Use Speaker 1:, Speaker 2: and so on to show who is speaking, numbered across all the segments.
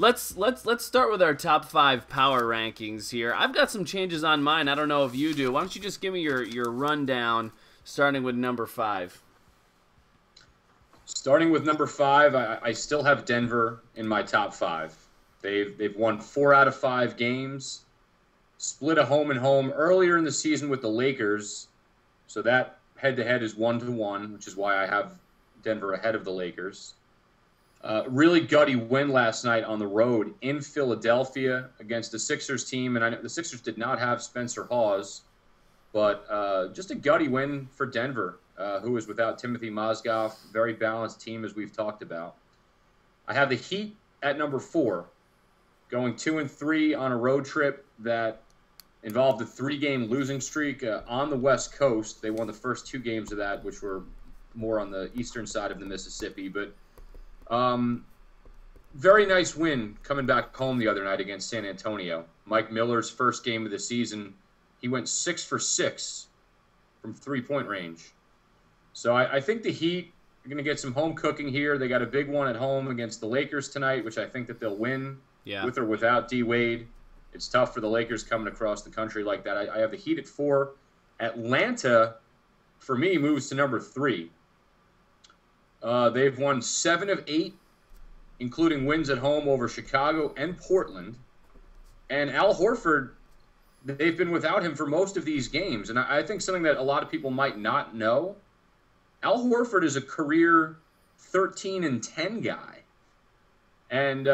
Speaker 1: let's start with our top 5 power rankings here. I've got some changes on mine. I don't know if you do. Why don't you just give me your rundown, starting with number 5.
Speaker 2: Starting with number 5, I still have Denver in my top 5. They've won 4 out of 5 games, split a home and home earlier in the season with the Lakers, so that head-to-head is 1-1, which is why I have Denver ahead of the Lakers. Really gutty win last night on the road in Philadelphia against the Sixers team, and I know the Sixers did not have Spencer Hawes, but just a gutty win for Denver, who was without Timothy Mozgov. Very balanced team, as we've talked about. I have the Heat at number 4, going 2-3 on a road trip that involved a 3-game losing streak on the West Coast. They won the first 2 games of that, which were more on the eastern side of the Mississippi, but very nice win coming back home the other night against San Antonio. Mike Miller's first game of the season, he went 6 for 6 from 3-point range. So I think the Heat are going to get some home cooking here. They got a big one at home against the Lakers tonight, which I think that they'll win with or without D-Wade. It's tough for the Lakers coming across the country like that. I have the Heat at 4. Atlanta, for me, moves to number 3. They've won 7 of 8, including wins at home over Chicago and Portland. And Al Horford, they've been without him for most of these games. And I think something that a lot of people might not know, Al Horford is a career 13-10 guy. And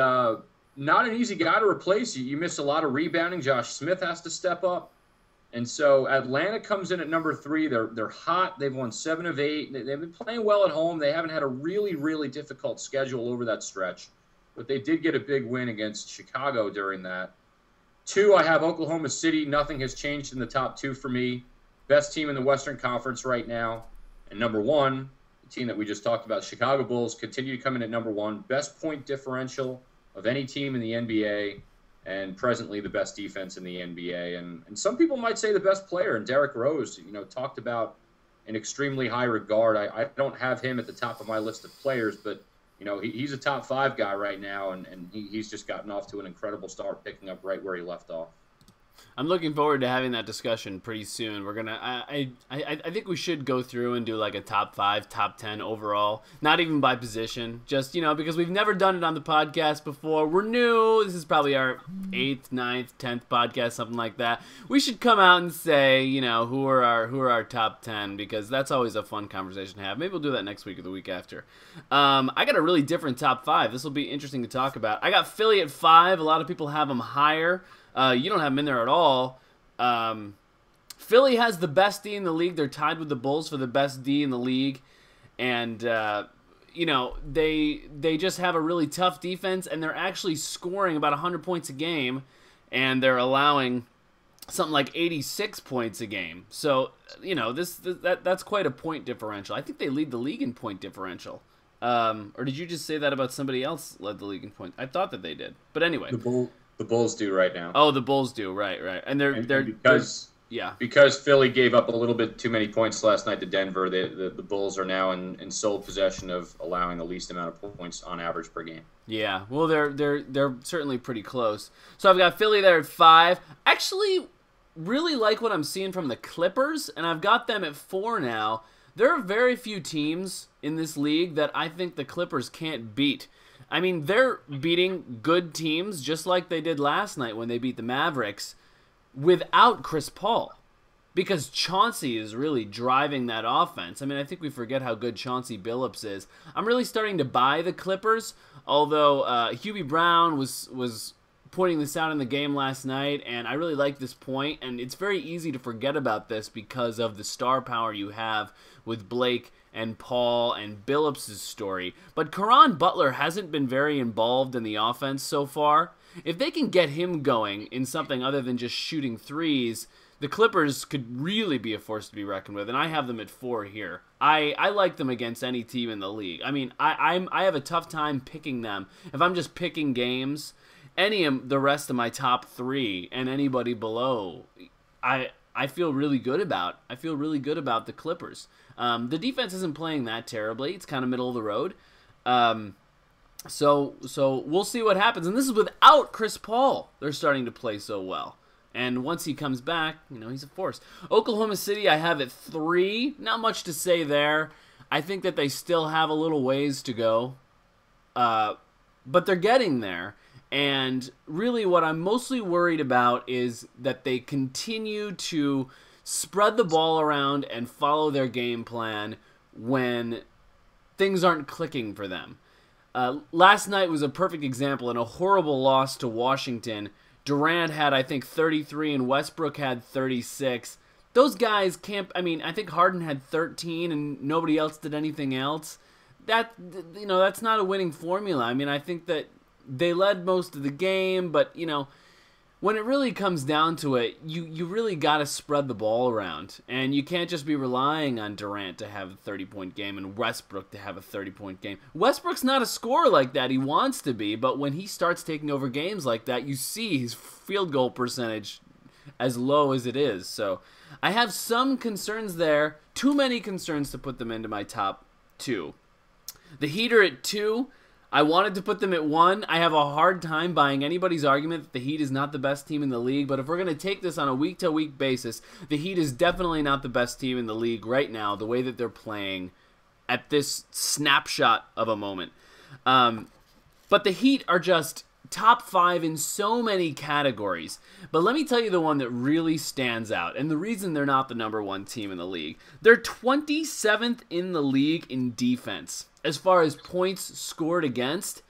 Speaker 2: not an easy guy to replace. You miss a lot of rebounding. Josh Smith has to step up. And so Atlanta comes in at number 3. They're hot. They've won 7 of 8. They've been playing well at home. They haven't had a really, really difficult schedule over that stretch. But they did get a big win against Chicago during that. 2, I have Oklahoma City. Nothing has changed in the top 2 for me. Best team in the Western Conference right now. And number 1, the team that we just talked about, Chicago Bulls, continue to come in at number 1. Best point differential of any team in the NBA. And presently the best defense in the NBA. And some people might say the best player, and Derrick Rose, talked about in extremely high regard. I don't have him at the top of my list of players, but, he's a top 5 guy right now, and he's just gotten off to an incredible start, picking up right where he left off.
Speaker 1: I'm looking forward to having that discussion pretty soon. We're gonna. I think we should go through and do like a top 5, top 10 overall. Not even by position, just because we've never done it on the podcast before. We're new. This is probably our 8th, 9th, 10th podcast, something like that. We should come out and say, who are our top 10, because that's always a fun conversation to have. Maybe we'll do that next week or the week after. I got a really different top 5. This will be interesting to talk about. I got Philly at 5. A lot of people have them higher. You don't have them in there at all. Philly has the best D in the league. They're tied with the Bulls for the best D in the league. And, they just have a really tough defense, and they're actually scoring about 100 points a game, and they're allowing something like 86 points a game. So, that's quite a point differential. I think they lead the league in point differential. Or did you just say that about somebody else led the league in points? I thought that they did. But anyway.
Speaker 2: The Bulls do right now.
Speaker 1: Oh, the Bulls do, right. And
Speaker 2: because Philly gave up a little bit too many points last night to Denver, the Bulls are now in sole possession of allowing the least amount of points on average per game.
Speaker 1: Yeah, well, they're certainly pretty close. So I've got Philly there at 5. Actually, really like what I'm seeing from the Clippers, and I've got them at 4 now. There are very few teams in this league that I think the Clippers can't beat. I mean, they're beating good teams just like they did last night when they beat the Mavericks without Chris Paul, because Chauncey is really driving that offense. I mean, I think we forget how good Chauncey Billups is. I'm really starting to buy the Clippers, although Hubie Brown was pointing this out in the game last night, and I really like this point, and it's very easy to forget about this because of the star power you have with Blake and Paul and Billups' story. But Caron Butler hasn't been very involved in the offense so far. If they can get him going in something other than just shooting threes, the Clippers could really be a force to be reckoned with, and I have them at 4 here. I like them against any team in the league. I mean, I have a tough time picking them. If I'm just picking games, any of the rest of my top 3 and anybody below, I feel really good about. I feel really good about the Clippers. The defense isn't playing that terribly. It's kind of middle of the road. So we'll see what happens. And this is without Chris Paul. They're starting to play so well. And once he comes back, he's a force. Oklahoma City, I have at 3. Not much to say there. I think that they still have a little ways to go. But they're getting there. And really what I'm mostly worried about is that they continue to spread the ball around and follow their game plan when things aren't clicking for them. Last night was a perfect example in a horrible loss to Washington. Durant had, I think, 33 and Westbrook had 36. Those guys can't... I think Harden had 13 and nobody else did anything else. That's not a winning formula. I think that they led most of the game, but, when it really comes down to it, you really got to spread the ball around. And you can't just be relying on Durant to have a 30-point game and Westbrook to have a 30-point game. Westbrook's not a scorer like that. He wants to be, but when he starts taking over games like that, you see his field goal percentage as low as it is. So I have some concerns there. Too many concerns to put them into my top 2. The Heat are at 2. I wanted to put them at 1. I have a hard time buying anybody's argument that the Heat is not the best team in the league, but if we're going to take this on a week-to-week basis, the Heat is definitely not the best team in the league right now, the way that they're playing at this snapshot of a moment. But the Heat are just top 5 in so many categories. But let me tell you the one that really stands out, and the reason they're not the number 1 team in the league. They're 27th in the league in defense. As far as points scored against,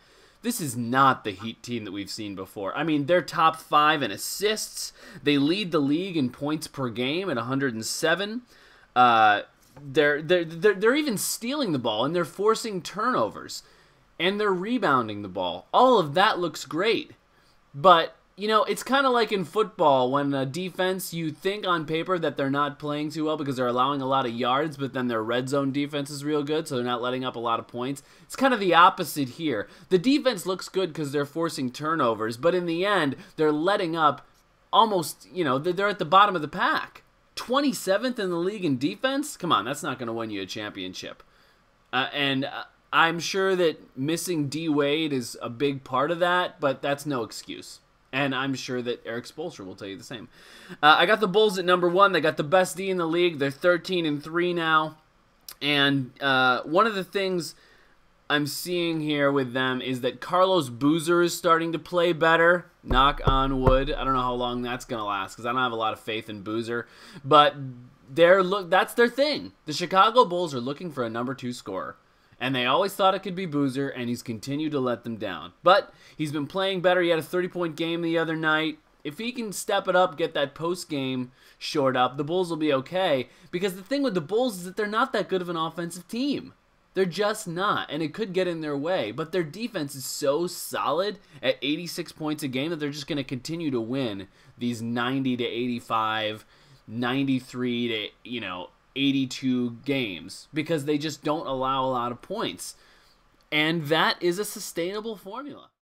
Speaker 1: this is not the Heat team that we've seen before. They're top 5 in assists. They lead the league in points per game at 107. They're even stealing the ball, and they're forcing turnovers. And they're rebounding the ball. All of that looks great. But, it's kind of like in football when a defense, you think on paper that they're not playing too well because they're allowing a lot of yards, but then their red zone defense is real good, so they're not letting up a lot of points. It's kind of the opposite here. The defense looks good because they're forcing turnovers, but in the end, they're letting up almost, they're at the bottom of the pack. 27th in the league in defense? Come on, that's not going to win you a championship. I'm sure that missing D. Wade is a big part of that, but that's no excuse. And I'm sure that Eric Spoelstra will tell you the same. I got the Bulls at number 1. They got the best D in the league. They're 13-3 now. And one of the things I'm seeing here with them is that Carlos Boozer is starting to play better. Knock on wood. I don't know how long that's going to last because I don't have a lot of faith in Boozer. But that's their thing. The Chicago Bulls are looking for a number 2 scorer. And they always thought it could be Boozer, and he's continued to let them down. But he's been playing better. He had a 30-point game the other night. If he can step it up, get that post-game shored up, the Bulls will be okay. Because the thing with the Bulls is that they're not that good of an offensive team. They're just not, and it could get in their way. But their defense is so solid at 86 points a game that they're just going to continue to win these 90 to 85, 93 to, 82 games because they just don't allow a lot of points. And that is a sustainable formula.